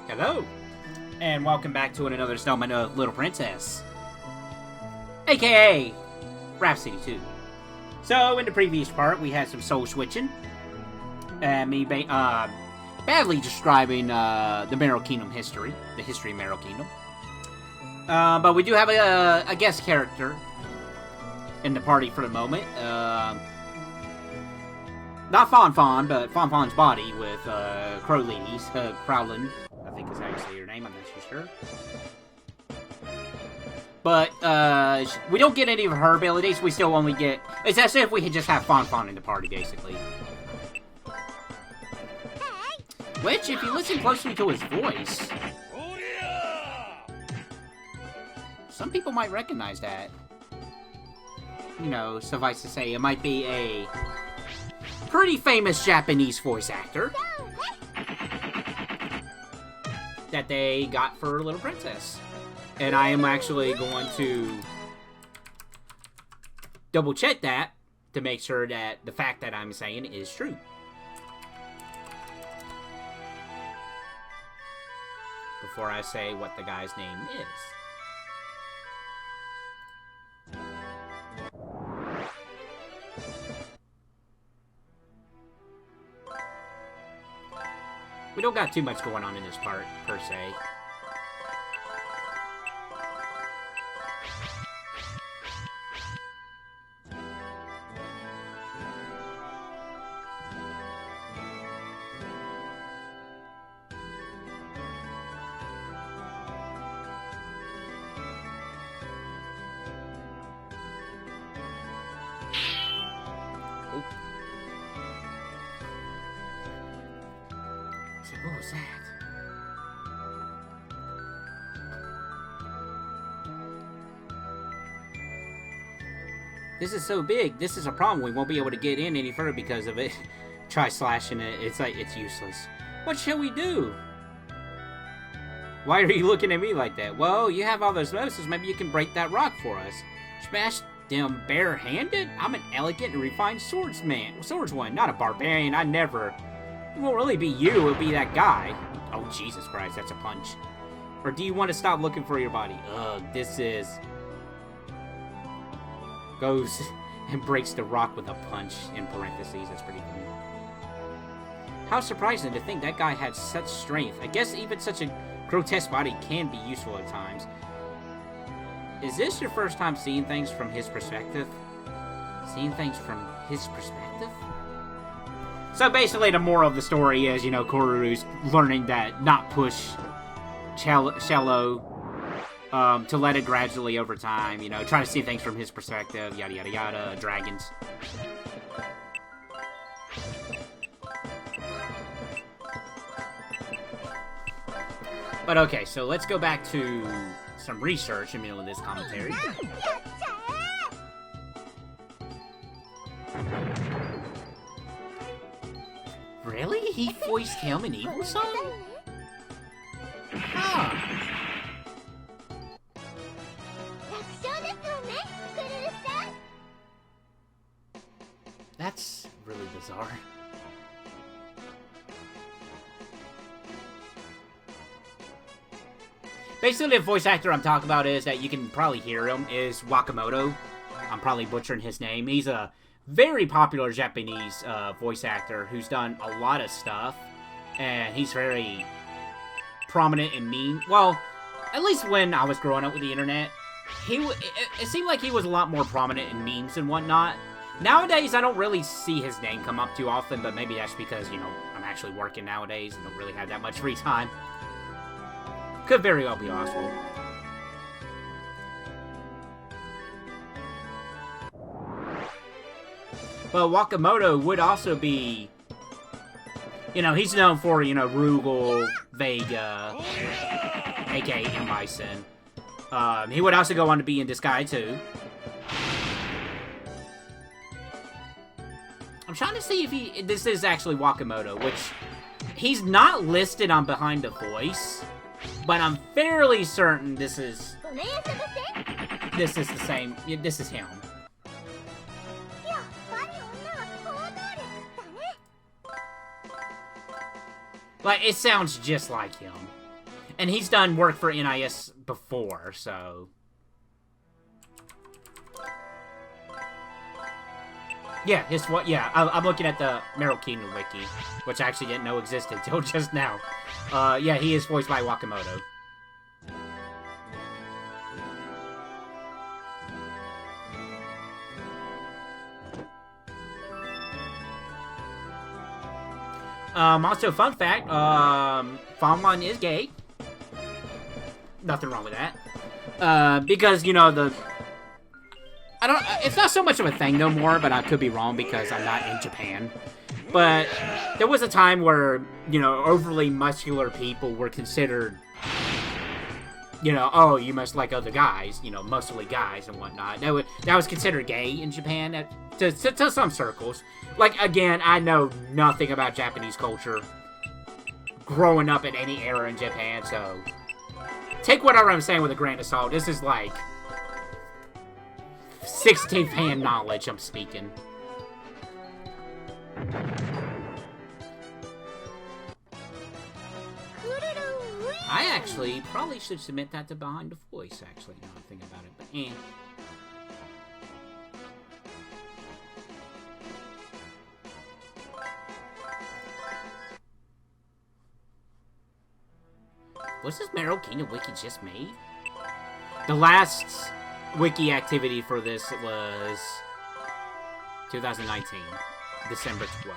Hello, and welcome back to another installment of Little Princess, aka Rhapsody 2. So, in the previous part, we had some soul switching, and me badly describing the Marl Kingdom history, the history of Marl Kingdom. But we do have a guest character in the party for the moment. Not Fawn, but Fawn's body with Crow Ladies, Crowlin, I think is how you say your name, I'm not too sure. But we don't get any of her abilities, we still only get... It's as if we could just have Fawn in the party, basically. Which, if you listen closely to his voice... some people might recognize that. You know, suffice to say, it might be a pretty famous Japanese voice actor that they got for Little Princess. And I am actually going to double check that to make sure that the fact that I'm saying is true. Before I say what the guy's name is. We don't got too much going on in this part, per se. What was that? This is so big. This is a problem. We won't be able to get in any further because of it. Try slashing it. It's like, it's useless. What shall we do? Why are you looking at me like that? Well, you have all those Moses. Maybe you can break that rock for us. Smash them bare-handed? I'm an elegant and refined swordsman, not a barbarian. I never... It won't really be you, it'll be that guy. Oh, Jesus Christ, that's a punch. Or do you want to stop looking for your body? Ugh, this is... Goes and breaks the rock with a punch, in parentheses. That's pretty funny. How surprising to think that guy had such strength. I guess even such a grotesque body can be useful at times. Is this your first time seeing things from his perspective? Seeing things from his perspective? So basically the moral of the story is, you know, Koruru's learning that not push shallow, to let it gradually over time, you know, try to see things from his perspective, yada yada yada, dragons. But okay, so let's go back to some research in the middle of this commentary. Really? He voiced him in Evil Song? Huh. That's really bizarre. Basically, the voice actor I'm talking about is that you can probably hear him is Wakamoto. I'm probably butchering his name. He's a very popular Japanese voice actor who's done a lot of stuff, and he's very prominent and mean. Well, at least when I was growing up with the internet, it seemed like he was a lot more prominent in memes and whatnot. Nowadays, I don't really see his name come up too often, but maybe that's because, you know, I'm actually working nowadays and don't really have that much free time. Could very well be possible. But Wakamoto would also be, you know, he's known for, you know, Rugal, Vega, aka M. Bison. He would also go on to be in this guy, too. I'm trying to see if this is actually Wakamoto, which he's not listed on Behind the Voice, but I'm fairly certain this is the same, this is him. Like, it sounds just like him. And he's done work for NIS before, so... Yeah, I'm looking at the Marl Kingdom wiki, which I actually didn't know existed until just now. Yeah, he is voiced by Wakamoto. Also, fun fact, Fanwan is gay. Nothing wrong with that. Because, you know, it's not so much of a thing no more, but I could be wrong because I'm not in Japan. But there was a time where, you know, overly muscular people were considered, you know, oh, you must like other guys, you know, muscly guys and whatnot. That was considered gay in Japan to some circles. Like, again, I know nothing about Japanese culture growing up in any era in Japan, so take whatever I'm saying with a grain of salt. This is like 16th hand knowledge I'm speaking. I actually probably should submit that to Behind the Voice, actually, now I'm thinking about it, but eh. Was this Marl Kingdom wiki just made? The last wiki activity for this was 2019, December 12th.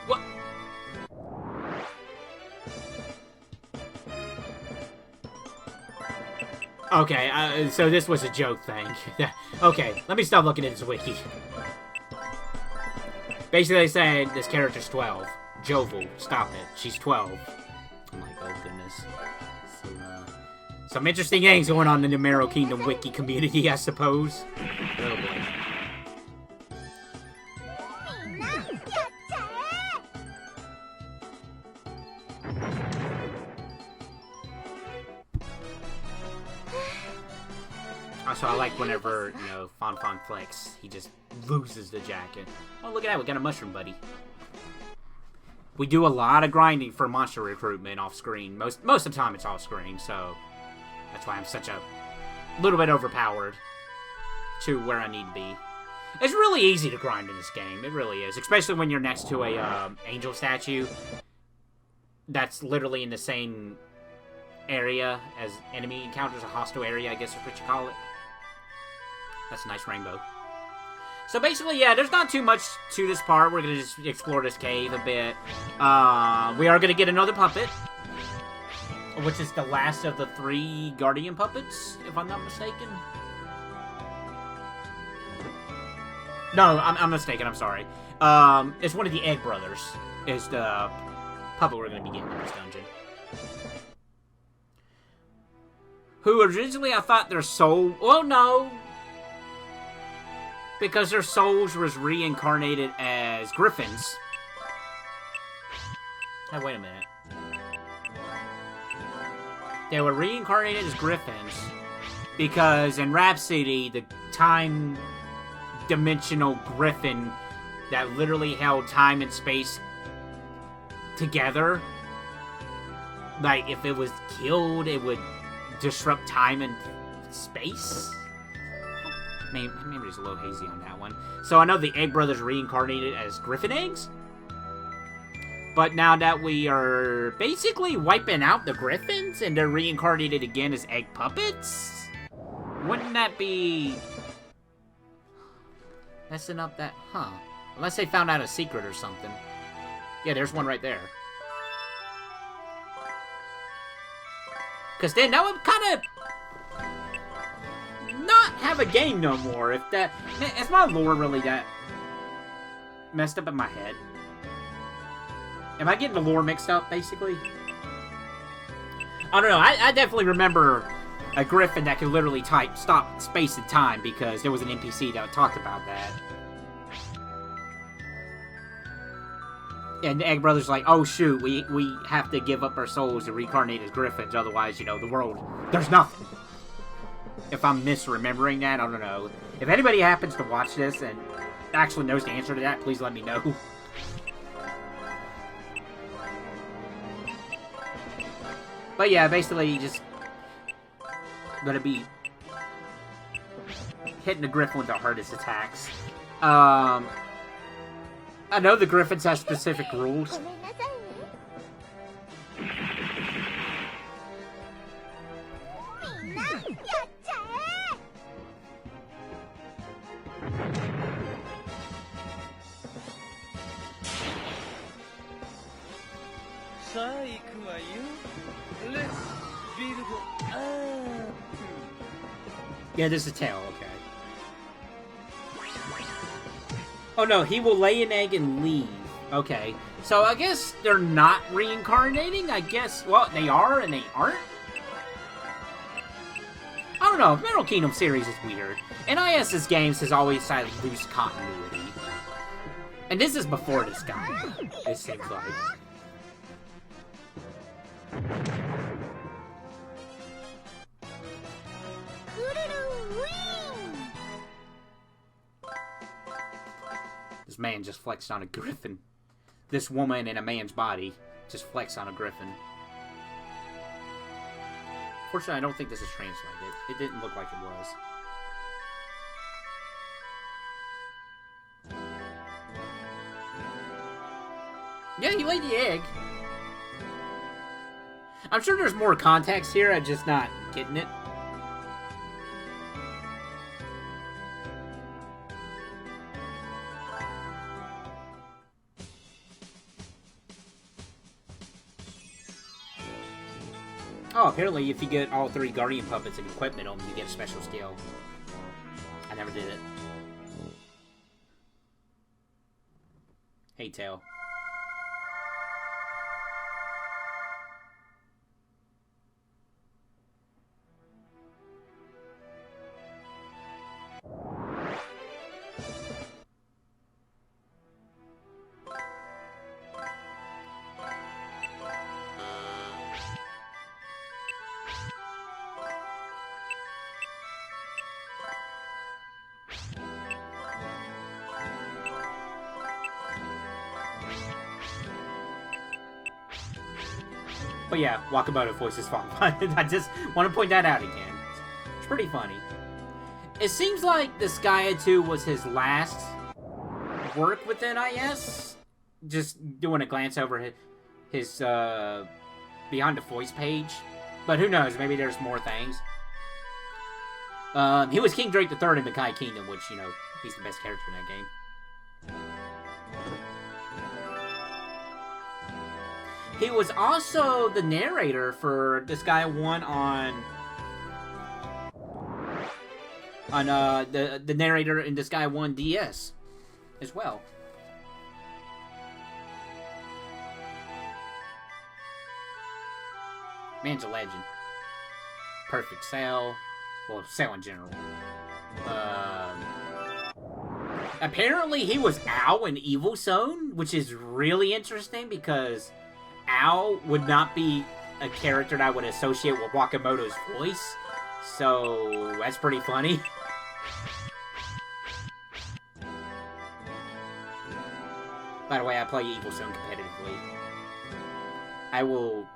What? Okay, so this was a joke thing. Okay, let me stop looking at this wiki. Basically, they said this character's 12. Jovel, stop it. She's 12. I'm like, oh goodness. Some interesting things going on in the Marl Kingdom wiki community, I suppose. Oh boy. Also, I like whenever, you know, Fan flex, he just loses the jacket. Oh, look at that, we got a mushroom buddy. We do a lot of grinding for monster recruitment off screen. Most of the time it's off screen, so that's why I'm such a little bit overpowered to where I need to be. It's really easy to grind in this game, it really is. Especially when you're next to a angel statue that's literally in the same area as enemy encounters, a hostile area, I guess is what you call it. That's a nice rainbow. So basically, yeah, there's not too much to this part. We're going to just explore this cave a bit. We are going to get another puppet, which is the last of the 3 Guardian puppets, if I'm not mistaken. No, I'm mistaken, I'm sorry. It's one of the Egg Brothers, is the puppet we're going to be getting in this dungeon. Who originally I thought their soul... Well, no. Because their souls was reincarnated as griffins. Hey, wait a minute. They were reincarnated as griffins because in Rhapsody, the time-dimensional griffin that literally held time and space together, like, if it was killed, it would disrupt time and space? Maybe it's a little hazy on that one. So I know the Egg Brothers reincarnated as griffin eggs. But now that we are basically wiping out the griffins and they're reincarnated again as egg puppets, wouldn't that be messing up that... Huh. Unless they found out a secret or something. Yeah, there's one right there. Because then that would kind of not have a game no more. If that... Is my lore really that messed up in my head? Am I getting the lore mixed up, basically? I don't know. I definitely remember a griffin that could literally stop space and time because there was an NPC that talked about that. And the Egg Brothers like, oh shoot, we have to give up our souls to reincarnate as griffins, otherwise, you know, the world, there's nothing. If I'm misremembering that, I don't know. If anybody happens to watch this and actually knows the answer to that, please let me know. But yeah, basically, you just gonna be hitting the Griffin with the hardest attacks. I know the Griffins have specific rules. Yeah, this is tail, okay. Oh no, he will lay an egg and leave. Okay. So I guess they're not reincarnating, I guess. Well, they are and they aren't? I don't know, Metal Kingdom series is weird. NIS's games has always had loose continuity. And this is before this guy, it seems like. This man just flexed on a griffin. This woman in a man's body just flexed on a griffin. Fortunately, I don't think this is translated. It didn't look like it was. Yeah, he laid the egg. I'm sure there's more context here, I'm just not getting it. Oh, apparently if you get all 3 Guardian Puppets and equipment on them, you get a special skill. I never did it. Hey, Tail. But yeah, Wakamoto voice is fun. I just want to point that out again. It's pretty funny. It seems like this Gaia 2 was his last work with NIS. Just doing a glance over his Beyond the Voice page. But who knows, maybe there's more things. He was King Drake III in Makai Kingdom, which, you know, he's the best character in that game. He was also the narrator for this guy one on the narrator in this guy 1 DS as well. Man's a legend. Perfect Cell. Well, Cell in general. Apparently he was Ao in Evil Zone, which is really interesting because Ao would not be a character that I would associate with Wakamoto's voice. So, that's pretty funny. By the way, I play Evil Zone competitively. I will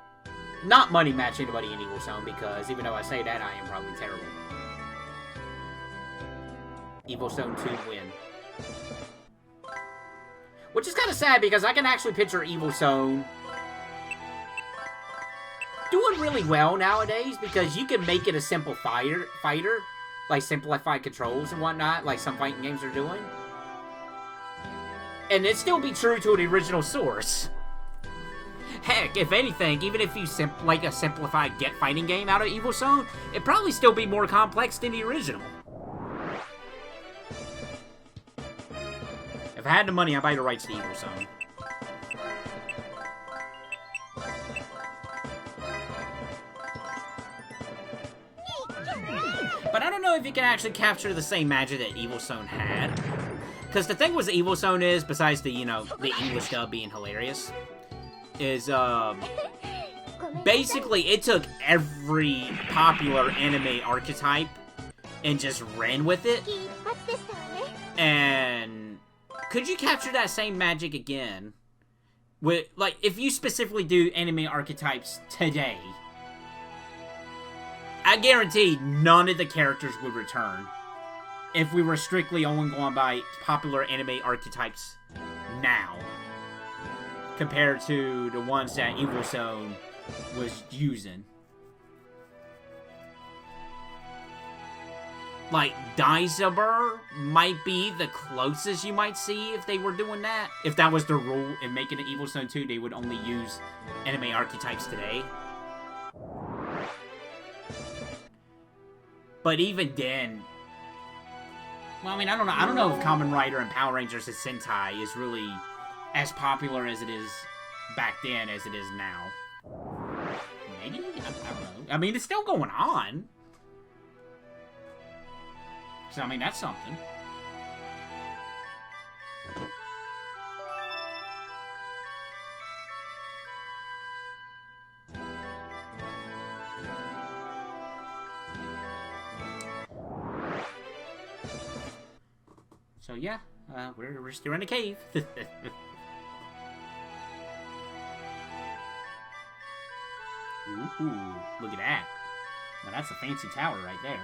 not money match anybody in Evil Zone because even though I say that, I am probably terrible. Evil Zone 2 win. Which is kind of sad because I can actually picture Evil Zone doing really well nowadays because you can make it a simple fighter, like simplified controls and whatnot, like some fighting games are doing. And it still be true to the original source. Heck, if anything, even if you like a simplified get fighting game out of Evil Zone, it'd probably still be more complex than the original. If I had the money, I'd buy the rights to Evil Zone. But I don't know if you can actually capture the same magic that Evil Zone had. Because the thing with Evil Zone is, besides the, you know, the English dub being hilarious, is, basically it took every popular anime archetype and just ran with it. And could you capture that same magic again? With, like, if you specifically do anime archetypes today, I guarantee none of the characters would return if we were strictly only going by popular anime archetypes now, compared to the ones that Evil Zone was using. Like, Daizaber might be the closest you might see if they were doing that. If that was the rule in making an Evil Zone 2, they would only use anime archetypes today. But even then, well, I mean, I don't know if Kamen Rider and Power Rangers and Sentai is really as popular as it is back then as it is now. Maybe? I don't know. I mean, it's still going on. So, I mean, that's something. So, yeah, we're still in a cave. Ooh, look at that. Now, that's a fancy tower right there.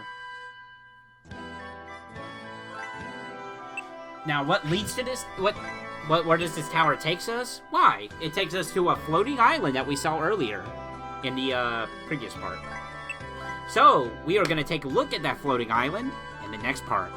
Now, what leads to this? Where does this tower take us? Why? It takes us to a floating island that we saw earlier in the previous part. So, we are going to take a look at that floating island in the next part.